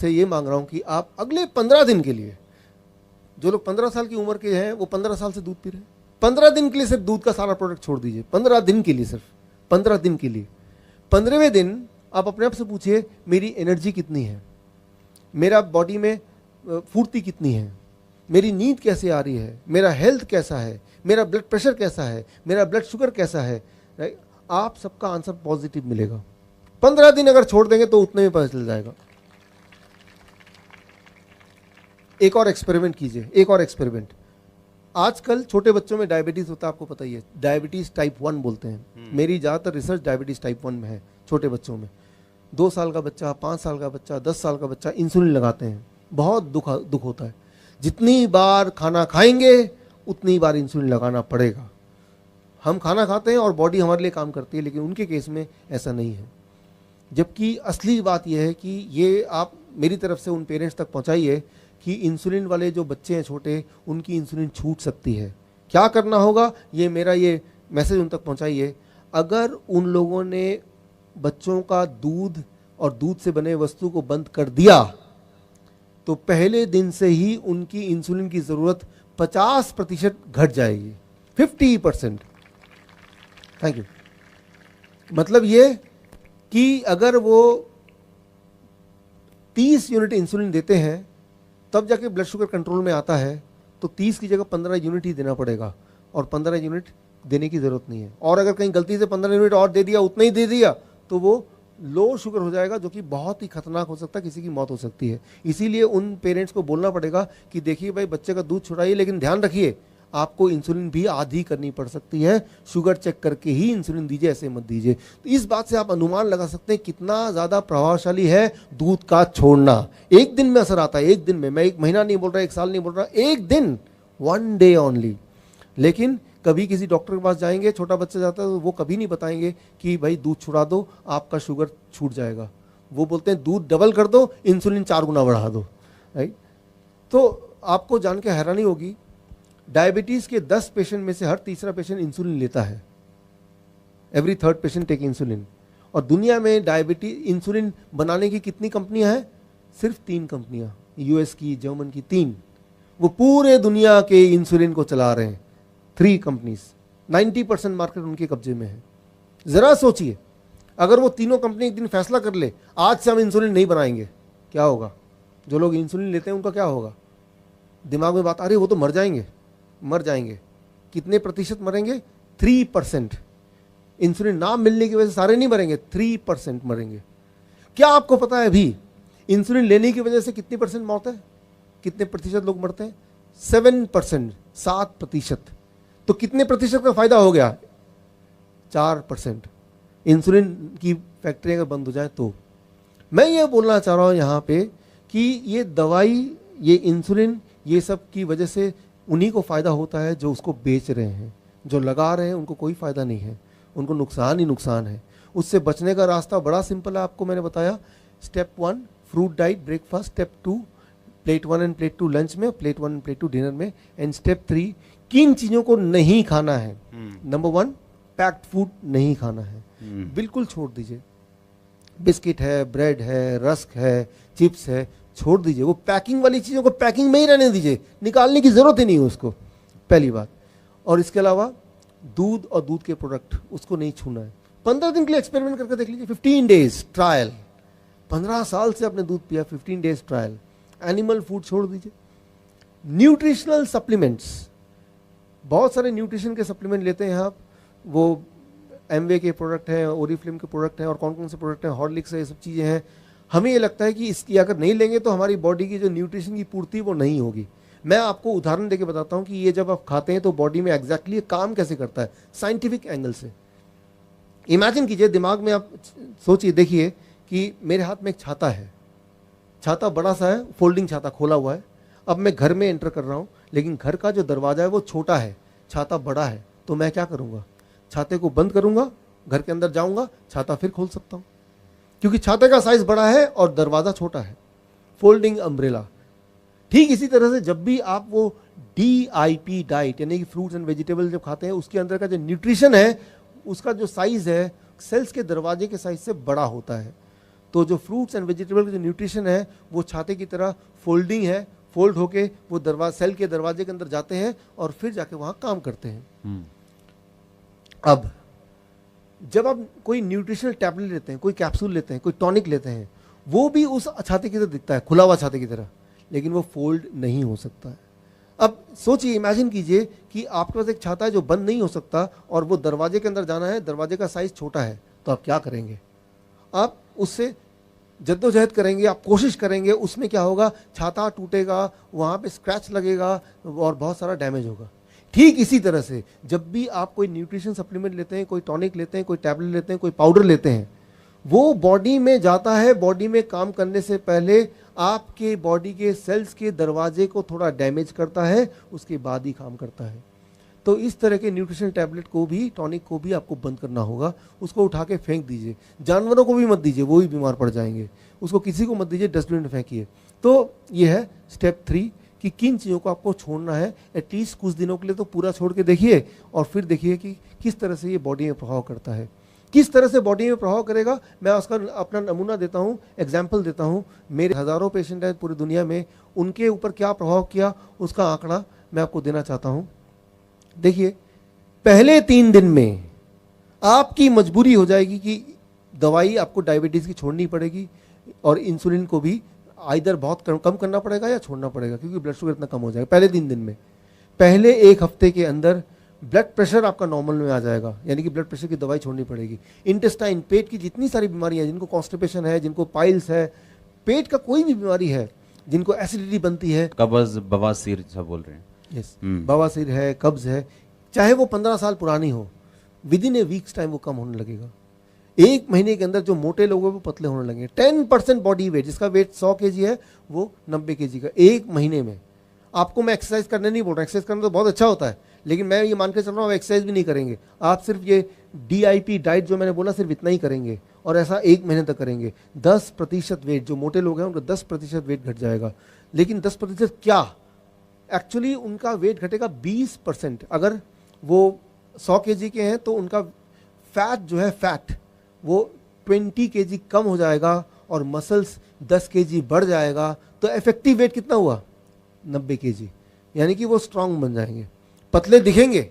से ये मांग रहा हूं कि आप अगले 15 दिन के लिए, जो लोग 15 साल की उम्र के हैं वो 15 साल से दूध पी रहे हैं, 15 दिन के लिए सिर्फ दूध का सारा प्रोडक्ट छोड़ दीजिए। 15 दिन के लिए, सिर्फ 15 दिन के लिए। 15वें दिन आप अपने आप से पूछिए मेरी एनर्जी कितनी है, मेरा बॉडी में फुर्ती कितनी है, मेरी नींद कैसे आ रही है, मेरा हेल्थ कैसा है, मेरा ब्लड प्रेशर कैसा है, मेरा ब्लड शुगर कैसा है। आप सबका आंसर पॉजिटिव मिलेगा। 15 दिन अगर छोड़ देंगे तो उतने में पता चल जाएगा। एक और एक्सपेरिमेंट कीजिए, एक और एक्सपेरिमेंट। आजकल छोटे बच्चों में डायबिटीज होता है, आपको पता ही है, डायबिटीज टाइप 1 बोलते हैं। मेरी ज़्यादातर रिसर्च डायबिटीज टाइप 1 में है, छोटे बच्चों में। 2 साल का बच्चा, 5 साल का बच्चा, 10 साल का बच्चा इंसुलिन लगाते हैं, बहुत दुख होता है। जितनी बार खाना खाएंगे उतनी बार इंसुलिन लगाना पड़ेगा। हम खाना खाते हैं और बॉडी हमारे लिए काम करती है, लेकिन उनके केस में ऐसा नहीं है। जबकि असली बात यह है कि ये आप मेरी तरफ से उन पेरेंट्स तक पहुंचाइए कि इंसुलिन वाले जो बच्चे हैं छोटे, उनकी इंसुलिन छूट सकती है। क्या करना होगा, ये मेरा ये मैसेज उन तक पहुंचाइए। अगर उन लोगों ने बच्चों का दूध और दूध से बने वस्तु को बंद कर दिया तो पहले दिन से ही उनकी इंसुलिन की ज़रूरत 50% घट जाएगी, 50%। Thank you. मतलब ये कि अगर वो 30 यूनिट इंसुलिन देते हैं तब जाके ब्लड शुगर कंट्रोल में आता है, तो 30 की जगह 15 यूनिट ही देना पड़ेगा, और 15 यूनिट देने की ज़रूरत नहीं है। और अगर कहीं गलती से 15 यूनिट और दे दिया, उतना ही दे दिया, तो वो लो शुगर हो जाएगा, जो कि बहुत ही खतरनाक हो सकता है, किसी की मौत हो सकती है। इसीलिए उन पेरेंट्स को बोलना पड़ेगा कि देखिए भाई, बच्चे का दूध छुड़ाइए, लेकिन ध्यान रखिए आपको इंसुलिन भी आधी करनी पड़ सकती है, शुगर चेक करके ही इंसुलिन दीजिए, ऐसे मत दीजिए। तो इस बात से आप अनुमान लगा सकते हैं कितना ज़्यादा प्रभावशाली है दूध का छोड़ना। एक दिन में असर आता है, एक दिन में। मैं 1 महीना नहीं बोल रहा, 1 साल नहीं बोल रहा, एक दिन, 1 डे ओनली। लेकिन कभी किसी डॉक्टर के पास जाएंगे, छोटा बच्चा जाता है, तो वो कभी नहीं बताएंगे कि भाई दूध छुड़ा दो आपका शुगर छूट जाएगा। वो बोलते हैं दूध डबल कर दो, इंसुलिन 4 गुना बढ़ा दो, राइट। तो आपको जान के हैरानी होगी, डायबिटीज के 10 पेशेंट में से हर तीसरा पेशेंट इंसुलिन लेता है। Every 3rd patient take insulin. और दुनिया में डायबिटीज इंसुलिन बनाने की कितनी कंपनियां हैं? सिर्फ 3 कंपनियां, यूएस की, जर्मन की, 3। वो पूरे दुनिया के इंसुलिन को चला रहे हैं, 3 कंपनीज। 90% मार्केट उनके कब्जे में है। जरा सोचिए, अगर वो तीनों कंपनी एक दिन फैसला कर ले आज से हम इंसुलिन नहीं बनाएंगे, क्या होगा? जो लोग इंसुलिन लेते हैं उनका क्या होगा? दिमाग में बात आ रही है, वो तो मर जाएंगे, मर जाएंगे। कितने प्रतिशत मरेंगे? 3%। इंसुलिन ना मिलने की वजह से सारे नहीं मरेंगे, 3% मरेंगे। क्या आपको पता है अभी इंसुलिन लेने की वजह से कितनी % मौत है? कितने प्रतिशत लोग मरते हैं? 7%, 7%। तो कितने प्रतिशत का फायदा हो गया? 4%। इंसुलिन की फैक्ट्री अगर बंद हो जाए तो। मैं ये बोलना चाह रहा हूँ यहाँ पे कि ये दवाई, ये इंसुलिन, ये सब की वजह से उन्हीं को फ़ायदा होता है जो उसको बेच रहे हैं। जो लगा रहे हैं उनको कोई फ़ायदा नहीं है, उनको नुकसान ही नुकसान है। उससे बचने का रास्ता बड़ा सिंपल है, आपको मैंने बताया। Step 1 fruit diet breakfast, step 2 plate 1 end plate 2 lunch में, प्लेट 1 एंड प्लेट 2 डिनर में, एंड स्टेप 3 किन चीज़ों को नहीं खाना है। नंबर 1 पैक्ड फूड नहीं खाना है, बिल्कुल छोड़ दीजिए। बिस्किट है, ब्रेड है, रस्क है, चिप्स है, छोड़ दीजिए। वो पैकिंग वाली चीज़ों को पैकिंग में ही रहने दीजिए, निकालने की ज़रूरत ही नहीं है उसको, पहली बात। और इसके अलावा दूध और दूध के प्रोडक्ट, उसको नहीं छूना है। 15 दिन के लिए एक्सपेरिमेंट करके देख लीजिए, 15 डेज ट्रायल। 15 साल से आपने दूध पिया, 15 डेज ट्रायल। एनिमल फूड छोड़ दीजिए। न्यूट्रिशनल सप्लीमेंट्स, बहुत सारे न्यूट्रिशन के सप्लीमेंट लेते हैं आप, वो एमवे के प्रोडक्ट हैं, ओरिफ्लेम के प्रोडक्ट हैं, और कौन कौन से प्रोडक्ट हैं, हॉर्लिक्स है, ये सब चीज़ें हैं। हमें ये लगता है कि इसकी अगर नहीं लेंगे तो हमारी बॉडी की जो न्यूट्रिशन की पूर्ति वो नहीं होगी। मैं आपको उदाहरण देके बताता हूँ कि ये जब आप खाते हैं तो बॉडी में एग्जैक्टली ये काम कैसे करता है, साइंटिफिक एंगल से। इमेजिन कीजिए, दिमाग में आप सोचिए, देखिए कि मेरे हाथ में एक छाता है, छाता बड़ा सा है, फोल्डिंग छाता खोला हुआ है। अब मैं घर में एंटर कर रहा हूँ, लेकिन घर का जो दरवाज़ा है वो छोटा है, छाता बड़ा है। तो मैं क्या करूँगा? छाते को बंद करूँगा, घर के अंदर जाऊँगा, छाता फिर खोल सकता हूँ, क्योंकि छाते का साइज बड़ा है और दरवाज़ा छोटा है। Folding umbrella. ठीक इसी तरह से जब भी आप वो DIP डाइट, यानी कि फ्रूट्स एंड वेजिटेबल जब खाते हैं, उसके अंदर का जो न्यूट्रिशन है, उसका जो साइज है सेल्स के दरवाजे के साइज से बड़ा होता है। तो जो फ्रूट्स एंड वेजिटेबल का जो न्यूट्रिशन है वो छाते की तरह फोल्डिंग है, फोल्ड होके वो सेल के दरवाजे के अंदर जाते हैं और फिर जाके वहाँ काम करते हैं। अब जब आप कोई न्यूट्रिशनल टैबलेट लेते हैं, कोई कैप्सूल लेते हैं, कोई टॉनिक लेते हैं, वो भी उस छाते की तरह दिखता है, खुला हुआ छाते की तरह, लेकिन वो फोल्ड नहीं हो सकता है। अब सोचिए, इमेजिन कीजिए कि आपके पास एक छाता है जो बंद नहीं हो सकता और वो दरवाजे के अंदर जाना है, दरवाजे का साइज छोटा है, तो आप क्या करेंगे? आप उससे जद्दोजहद करेंगे, आप कोशिश करेंगे, उसमें क्या होगा, छाता टूटेगा, वहाँ पे स्क्रैच लगेगा और बहुत सारा डैमेज होगा। ठीक इसी तरह से जब भी आप कोई न्यूट्रिशन सप्लीमेंट लेते हैं, कोई टॉनिक लेते हैं, कोई टैबलेट लेते हैं, कोई पाउडर लेते हैं, वो बॉडी में जाता है, बॉडी में काम करने से पहले आपके बॉडी के सेल्स के दरवाजे को थोड़ा डैमेज करता है, उसके बाद ही काम करता है। तो इस तरह के न्यूट्रिशन टैबलेट को भी, टॉनिक को भी आपको बंद करना होगा, उसको उठा के फेंक दीजिए। जानवरों को भी मत दीजिए, वो भी बीमार पड़ जाएंगे, उसको किसी को मत दीजिए, डस्टबिन में फेंकिए। तो ये है स्टेप 3 कि किन चीज़ों को आपको छोड़ना है। एटलीस्ट कुछ दिनों के लिए तो पूरा छोड़ के देखिए और फिर देखिए कि किस तरह से ये बॉडी में प्रभाव करता है। किस तरह से बॉडी में प्रभाव करेगा, मैं उसका अपना नमूना देता हूँ, एग्जाम्पल देता हूँ। मेरे हज़ारों पेशेंट हैं पूरी दुनिया में, उनके ऊपर क्या प्रभाव किया उसका आंकड़ा मैं आपको देना चाहता हूँ। देखिए, पहले 3 दिन में आपकी मजबूरी हो जाएगी कि दवाई आपको डायबिटीज़ की छोड़नी पड़ेगी और इंसुलिन को भी आइदर बहुत कम करना पड़ेगा या छोड़ना पड़ेगा, क्योंकि ब्लड शुगर इतना कम हो जाएगा पहले 3 दिन में। पहले 1 हफ्ते के अंदर ब्लड प्रेशर आपका नॉर्मल में आ जाएगा, यानी कि ब्लड प्रेशर की दवाई छोड़नी पड़ेगी। इंटेस्टाइन, पेट की जितनी सारी बीमारियां, जिनको कॉन्स्टिपेशन है, जिनको पाइल्स है, पेट का कोई भी बीमारी है, जिनको एसिडिटी बनती है, कब्ज, बवासीर सब बोल रहे हैं, यस, बवासीर है, कब्ज है, चाहे वो 15 साल पुरानी हो, with in A weeks time वो कम होने लगेगा। 1 महीने के अंदर जो मोटे लोग हैं वो पतले होने लगेंगे। 10% बॉडी वेट, जिसका वेट 100 kg है, वो 90 kg का 1 महीने में। आपको मैं एक्सरसाइज करने नहीं बोल रहा, एक्सरसाइज करना तो बहुत अच्छा होता है, लेकिन मैं ये मान के चल रहा हूँ एक्सरसाइज भी नहीं करेंगे, आप सिर्फ ये DIP डाइट जो मैंने बोला सिर्फ इतना ही करेंगे और ऐसा 1 महीने तक करेंगे। 10% वेट, जो मोटे लोग हैं उनका 10% वेट घट जाएगा। लेकिन 10% क्या, एक्चुअली उनका वेट घटेगा 20%। अगर वो 100 kg के हैं तो उनका फैट जो है, फैट वो 20 kg कम हो जाएगा और मसल्स 10 kg बढ़ जाएगा। तो इफेक्टिव वेट कितना हुआ? 90 kg। यानी कि वो स्ट्रांग बन जाएंगे, पतले दिखेंगे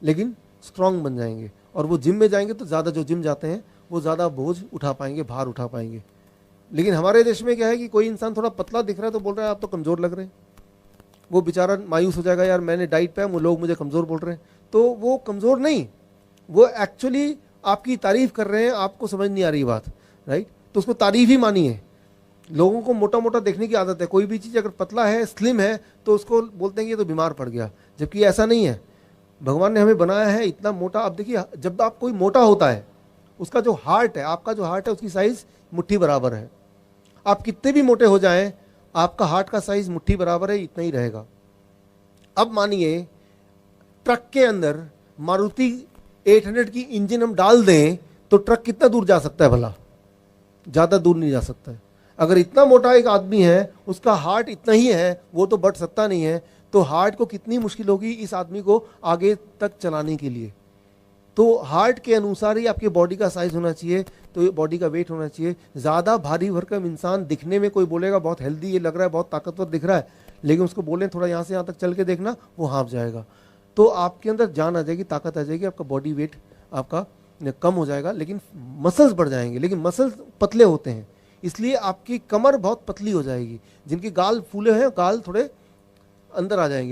लेकिन स्ट्रांग बन जाएंगे। और वो जिम में जाएंगे तो ज़्यादा, जो जिम जाते हैं वो ज़्यादा बोझ उठा पाएंगे, भार उठा पाएंगे। लेकिन हमारे देश में क्या है कि कोई इंसान थोड़ा पतला दिख रहा है तो बोल रहा है आप तो कमज़ोर लग रहे हैं। वो बेचारा मायूस हो जाएगा, यार मैंने डाइट पे, वो लोग मुझे कमज़ोर बोल रहे हैं। तो वो कमज़ोर नहीं, वो एक्चुअली आपकी तारीफ कर रहे हैं, आपको समझ नहीं आ रही बात, राइट? तो उसको तारीफ ही मानिए। लोगों को मोटा मोटा देखने की आदत है, कोई भी चीज़ अगर पतला है, स्लिम है, तो उसको बोलते हैं कि ये तो बीमार पड़ गया, जबकि ऐसा नहीं है। भगवान ने हमें बनाया है इतना मोटा। अब देखिए, जब आप कोई मोटा होता है, उसका जो हार्ट है, आपका जो हार्ट है, उसकी साइज़ मुट्ठी बराबर है। आप कितने भी मोटे हो जाएं, आपका हार्ट का साइज़ मुट्ठी बराबर है, इतना ही रहेगा। अब मानिए ट्रक के अंदर मारुति 800 की इंजन हम डाल दें तो ट्रक कितना दूर जा सकता है भला? ज़्यादा दूर नहीं जा सकता है। अगर इतना मोटा एक आदमी है, उसका हार्ट इतना ही है, वो तो बढ़ सकता नहीं है, तो हार्ट को कितनी मुश्किल होगी इस आदमी को आगे तक चलाने के लिए। तो हार्ट के अनुसार ही आपके बॉडी का साइज होना चाहिए, तो बॉडी का वेट होना चाहिए। ज़्यादा भारी भरकम इंसान दिखने में, कोई बोलेगा बहुत हेल्दी ये लग रहा है, बहुत ताकतवर दिख रहा है, लेकिन उसको बोलें थोड़ा यहाँ से यहाँ तक चल के देखना, वो हाँफ जाएगा। तो आपके अंदर जान आ जाएगी, ताकत आ जाएगी, आपका बॉडी वेट आपका कम हो जाएगा, लेकिन मसल्स बढ़ जाएंगे। लेकिन मसल्स पतले होते हैं, इसलिए आपकी कमर बहुत पतली हो जाएगी। जिनके गाल फूले हैं, गाल थोड़े अंदर आ जाएंगे।